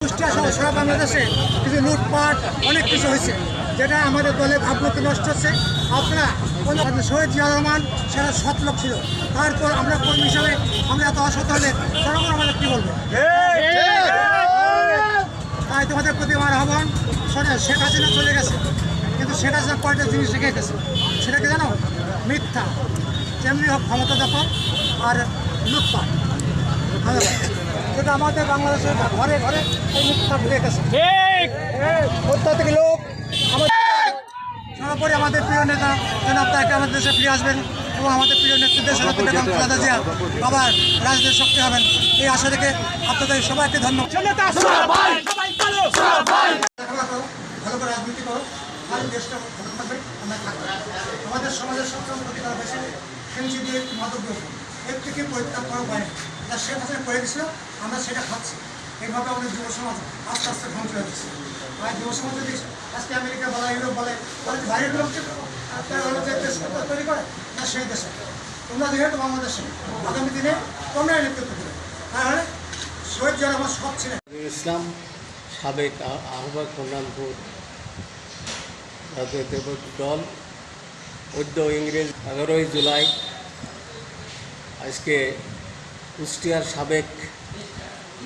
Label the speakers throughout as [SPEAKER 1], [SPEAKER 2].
[SPEAKER 1] কুষ্টিয়া সহ সারা বাংলাদেশে কিছু লুটপাট অনেক কিছু হয়েছে, যেটা আমাদের দলের ভাবমূর্তি নষ্ট হচ্ছে। আপনারা শহীদ জিয়া রহমান সেটা সৎ লোক ছিল, তারপর আমরা কর্মী হিসাবে আমরা এত অসৎ হলে জনগণ আমাদের কী বলবে? তাই তোমাদের প্রতি আমার আহ্বান, শেখ হাসিনা চলে গেছে, কিন্তু শেখ হাসিনা কয়টা জিনিস রেখে গেছে সেটাকে জানো? মিথ্যা, তেমনি হোক ক্ষমতা দখল আর লুটপাট। যেটা আমাদের বাংলাদেশের ঘরে ঘরে এই মিথ্যা ঢুকে গেছে। প্রত্যেক লোক সর্বোপরি আমাদের প্রিয় নেতা যেন আপনাকে আমাদের দেশে ফিরে আসবেন এবং আমাদের প্রিয় নেতৃত্বের সাথে খালেদা জিয়া আবার রাজনীতির শক্তি হবেন, এই আশা রেখে আপনাদের সবাইকে ধন্যবাদ। ভালো করে রাজনীতি করো, তাহলে দেশটা ভালো থাকবে, আমরা থাকবো। আমাদের সমাজের সবচেয়ে ক্ষতিকর হয়েছে ফেন্সি দিয়ে মাদক দ্রব্য, এর থেকে পরিত্যাগ করা হয় যা শেখ হাসিনা করে দিয়েছিল, আমরা সেটা খাচ্ছি। এইভাবে আমাদের যুব সমাজ আস্তে আস্তে ধ্বংস হয়ে যাচ্ছে। আর যুব সমাজ যদি আজকে আমেরিকা বলা, ইউরোপ বলে, বাইরের লোককে যে দেশ তৈরি করে না সেই দেশে তোমরা যেহেতু বাংলাদেশে আগামী দিনে তোমরাই নেতৃত্ব দেবে। তাহলে শহীদ জিয়া রহমান সব ছিলেন।
[SPEAKER 2] ইসলাম সাবেক আহ্বায়ক কল্যাণপুর রাজনৈতিক দল অদ্য ইংরেজ 11ই জুলাই আজকে কুষ্টিয়ার সাবেক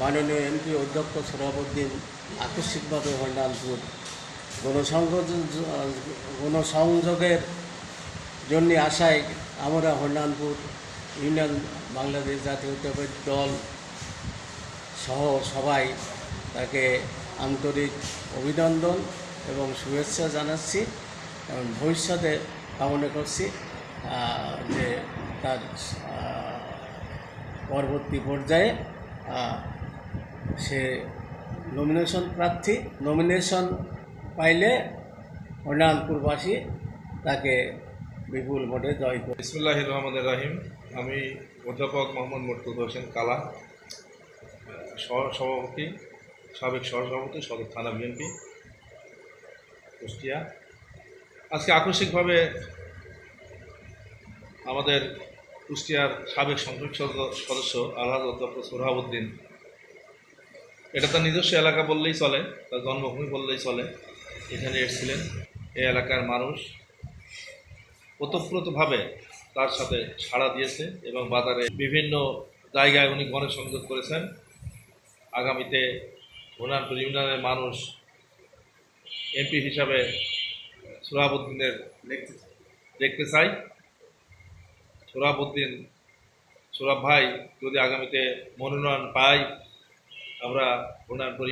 [SPEAKER 2] মাননীয় এমপি অধ্যক্ষ সোহরাবউদ্দিন আকস্মিকভাবে হরনালপুর গণসংযোগের জন্য আসায় আমরা হরনালপুর ইউনিয়ন বাংলাদেশ জাতীয়তাবাদী দল সহ সবাই তাকে আন্তরিক অভিনন্দন এবং শুভেচ্ছা জানাচ্ছি এবং ভবিষ্যতে কামনা করছি যে তার পরবর্তী পর্যায়ে সে নমিনেশন পাইলে হরনালপুরবাসী তাকে বিপুল ভোটে জয় করে।
[SPEAKER 3] বিসমিল্লাহির রহমানির রহিম। আমি অধ্যাপক মোহাম্মদ মুর্তজা হোসেন কালা, সাবেক সহসভাপতি সদর থানা বিএনপি কুষ্টিয়া। আজকে আকস্মিকভাবে আমাদের কুষ্টিয়ার সাবেক সংসদ সদস্য আলহাজ অধ্যক্ষ সোহরাবউদ্দিন, এটা তার নিজস্ব এলাকা বললেই চলে, তার জন্মভূমি বললেই চলে, এখানে এসেছিলেন। এই এলাকার মানুষ ওতপ্রোতভাবে তার সাথে সাড়া দিয়েছে এবং বাজারে বিভিন্ন জায়গায় উনি গণসংযোগ করেছেন। আগামীতে হরনালপুর ইউনিয়নের মানুষ এমপি হিসাবে সোহরাবউদ্দিনের দেখতে চাই। সোহরাব ভাই যদি আগামীতে মনোনয়ন পাই, আমরা হরনালপুর